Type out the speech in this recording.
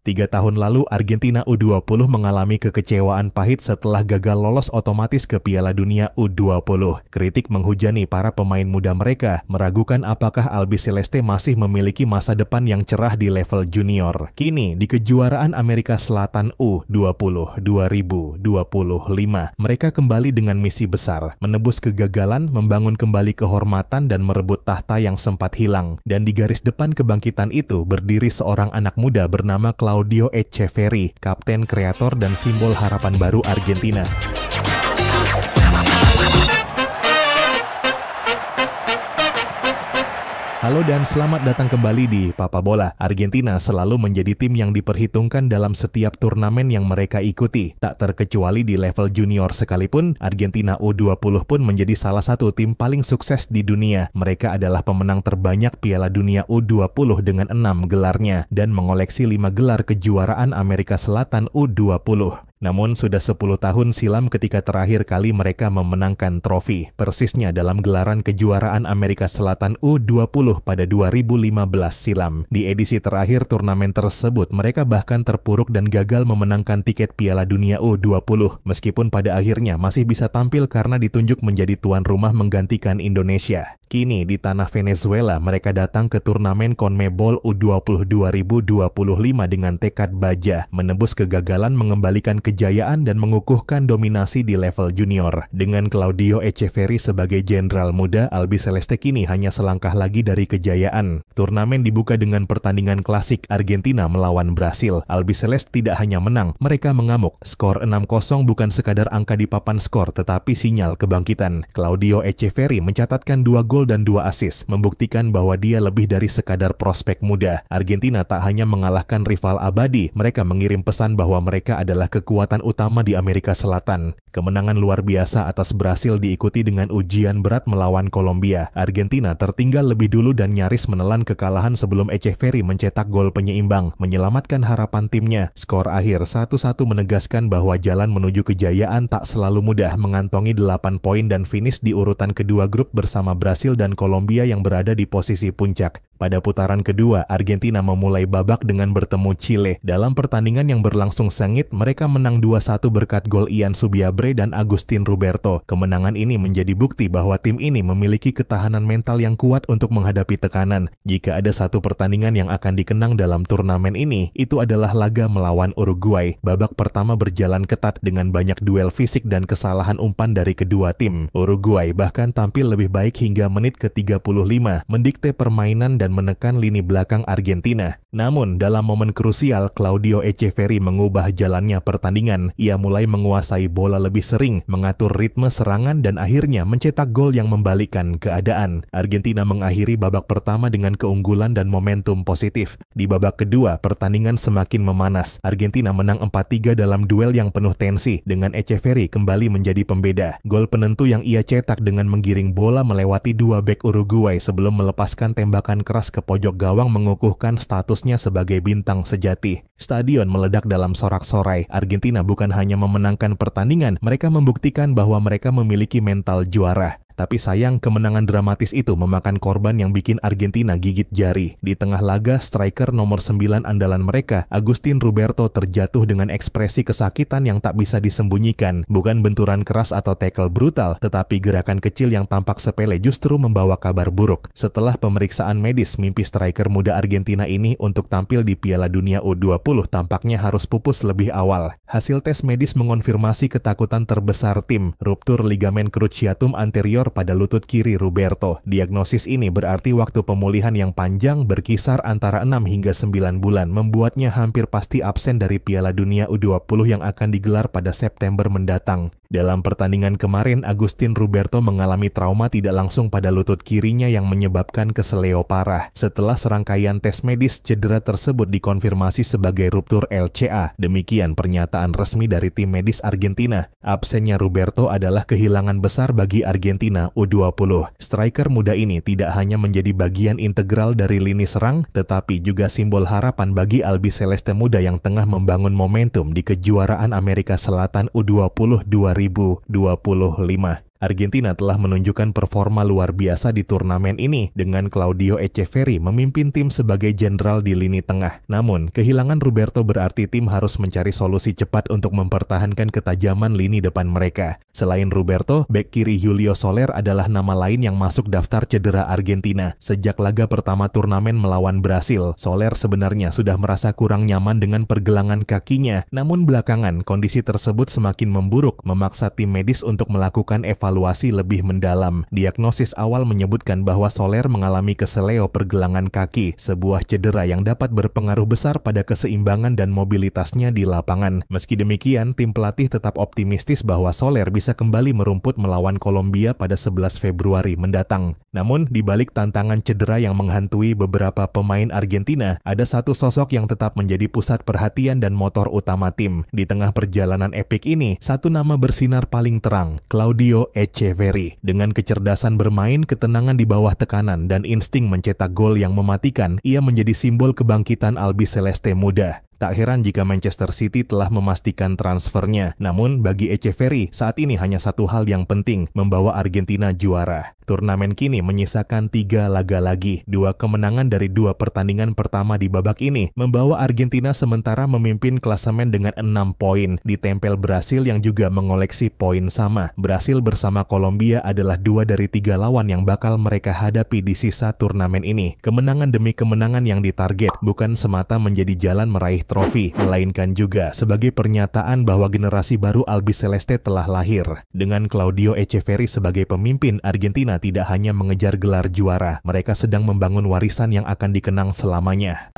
3 tahun lalu Argentina U20 mengalami kekecewaan pahit setelah gagal lolos otomatis ke Piala Dunia U20. Kritik menghujani para pemain muda mereka, meragukan apakah Albiceleste masih memiliki masa depan yang cerah di level junior. Kini, di kejuaraan Amerika Selatan U20 2025, mereka kembali dengan misi besar, menebus kegagalan, membangun kembali kehormatan dan merebut tahta yang sempat hilang. Dan di garis depan kebangkitan itu berdiri seorang anak muda bernama Claudio Echeverri, kapten, kreator, dan simbol harapan baru Argentina. Halo dan selamat datang kembali di Papa Bola. Argentina selalu menjadi tim yang diperhitungkan dalam setiap turnamen yang mereka ikuti. Tak terkecuali di level junior sekalipun, Argentina U20 pun menjadi salah satu tim paling sukses di dunia. Mereka adalah pemenang terbanyak Piala Dunia U20 dengan 6 gelarnya dan mengoleksi 5 gelar kejuaraan Amerika Selatan U20. Namun sudah 10 tahun silam ketika terakhir kali mereka memenangkan trofi, persisnya dalam gelaran kejuaraan Amerika Selatan U20 pada 2015 silam. Di edisi terakhir turnamen tersebut, mereka bahkan terpuruk dan gagal memenangkan tiket Piala Dunia U20, meskipun pada akhirnya masih bisa tampil karena ditunjuk menjadi tuan rumah menggantikan Indonesia. Kini di tanah Venezuela, mereka datang ke turnamen CONMEBOL U20 2025 dengan tekad baja, menebus kegagalan, mengembalikan kejayaan dan mengukuhkan dominasi di level junior. Dengan Claudio Echeverri sebagai jenderal muda, Albiceleste kini hanya selangkah lagi dari kejayaan. Turnamen dibuka dengan pertandingan klasik Argentina melawan Brasil. Albiceleste tidak hanya menang, mereka mengamuk. Skor 6-0 bukan sekadar angka di papan skor, tetapi sinyal kebangkitan. Claudio Echeverri mencatatkan 2 gol dan 2 assist, membuktikan bahwa dia lebih dari sekadar prospek muda. Argentina tak hanya mengalahkan rival abadi, mereka mengirim pesan bahwa mereka adalah kekuatan utama di Amerika Selatan. Kemenangan luar biasa atas Brasil diikuti dengan ujian berat melawan Kolombia. Argentina tertinggal lebih dulu dan nyaris menelan kekalahan sebelum Echeverri mencetak gol penyeimbang, menyelamatkan harapan timnya. Skor akhir 1-1 menegaskan bahwa jalan menuju kejayaan tak selalu mudah, mengantongi 8 poin dan finish di urutan kedua grup bersama Brasil dan Kolombia yang berada di posisi puncak. Pada putaran kedua, Argentina memulai babak dengan bertemu Chile. Dalam pertandingan yang berlangsung sengit, mereka menang 2-1 berkat gol Ian Subiabre dan Agustin Roberto. Kemenangan ini menjadi bukti bahwa tim ini memiliki ketahanan mental yang kuat untuk menghadapi tekanan. Jika ada satu pertandingan yang akan dikenang dalam turnamen ini, itu adalah laga melawan Uruguay. Babak pertama berjalan ketat dengan banyak duel fisik dan kesalahan umpan dari kedua tim. Uruguay bahkan tampil lebih baik hingga menit ke-35, mendikte permainan dan menekan lini belakang Argentina. Namun, dalam momen krusial, Claudio Echeverri mengubah jalannya pertandingan. Ia mulai menguasai bola lebih sering, mengatur ritme serangan dan akhirnya mencetak gol yang membalikkan keadaan. Argentina mengakhiri babak pertama dengan keunggulan dan momentum positif. Di babak kedua, pertandingan semakin memanas. Argentina menang 4-3 dalam duel yang penuh tensi, dengan Echeverri kembali menjadi pembeda. Gol penentu yang ia cetak dengan menggiring bola melewati 2 bek Uruguay sebelum melepaskan tembakan keras ke pojok gawang mengukuhkan statusnya sebagai bintang sejati. Stadion meledak dalam sorak-sorai. Argentina bukan hanya memenangkan pertandingan, mereka membuktikan bahwa mereka memiliki mental juara. Tapi sayang, kemenangan dramatis itu memakan korban yang bikin Argentina gigit jari. Di tengah laga, striker nomor 9 andalan mereka, Agustin Roberto, terjatuh dengan ekspresi kesakitan yang tak bisa disembunyikan. Bukan benturan keras atau tackle brutal, tetapi gerakan kecil yang tampak sepele justru membawa kabar buruk. Setelah pemeriksaan medis, mimpi striker muda Argentina ini untuk tampil di Piala Dunia U20 tampaknya harus pupus lebih awal. Hasil tes medis mengonfirmasi ketakutan terbesar tim, ruptur ligamen cruciatum anterior pada lutut kiri Roberto. Diagnosis ini berarti waktu pemulihan yang panjang, berkisar antara 6 hingga 9 bulan, membuatnya hampir pasti absen dari Piala Dunia U20 yang akan digelar pada September mendatang. Dalam pertandingan kemarin, Agustin Roberto mengalami trauma tidak langsung pada lutut kirinya yang menyebabkan keseleo parah. Setelah serangkaian tes medis, cedera tersebut dikonfirmasi sebagai ruptur LCA. Demikian pernyataan resmi dari tim medis Argentina. Absennya Roberto adalah kehilangan besar bagi Argentina U20. Striker muda ini tidak hanya menjadi bagian integral dari lini serang, tetapi juga simbol harapan bagi Albiceleste muda yang tengah membangun momentum di kejuaraan Amerika Selatan U20 2025. Argentina telah menunjukkan performa luar biasa di turnamen ini dengan Claudio Echeverri memimpin tim sebagai jenderal di lini tengah. Namun, kehilangan Roberto berarti tim harus mencari solusi cepat untuk mempertahankan ketajaman lini depan mereka. Selain Roberto, bek kiri Julio Soler adalah nama lain yang masuk daftar cedera Argentina. Sejak laga pertama turnamen melawan Brasil, Soler sebenarnya sudah merasa kurang nyaman dengan pergelangan kakinya. Namun belakangan, kondisi tersebut semakin memburuk, memaksa tim medis untuk melakukan evaluasi lebih mendalam. Diagnosis awal menyebutkan bahwa Soler mengalami keseleo pergelangan kaki, sebuah cedera yang dapat berpengaruh besar pada keseimbangan dan mobilitasnya di lapangan. Meski demikian, tim pelatih tetap optimistis bahwa Soler bisa kembali merumput melawan Kolombia pada 11 Februari mendatang. Namun, di balik tantangan cedera yang menghantui beberapa pemain Argentina, ada satu sosok yang tetap menjadi pusat perhatian dan motor utama tim. Di tengah perjalanan epik ini, satu nama bersinar paling terang, Claudio Echeverri. Dengan kecerdasan bermain, ketenangan di bawah tekanan, dan insting mencetak gol yang mematikan, ia menjadi simbol kebangkitan Albiceleste muda. Tak heran jika Manchester City telah memastikan transfernya. Namun, bagi Echeverri, saat ini hanya satu hal yang penting, membawa Argentina juara. Turnamen kini menyisakan 3 laga lagi. 2 kemenangan dari 2 pertandingan pertama di babak ini membawa Argentina sementara memimpin klasemen dengan 6 poin. Ditempel Brasil yang juga mengoleksi poin sama. Brasil bersama Kolombia adalah 2 dari 3 lawan yang bakal mereka hadapi di sisa turnamen ini. Kemenangan demi kemenangan yang ditarget bukan semata menjadi jalan meraih trofi, melainkan juga sebagai pernyataan bahwa generasi baru Albiceleste telah lahir. Dengan Claudio Echeverri sebagai pemimpin, Argentina tidak hanya mengejar gelar juara, mereka sedang membangun warisan yang akan dikenang selamanya.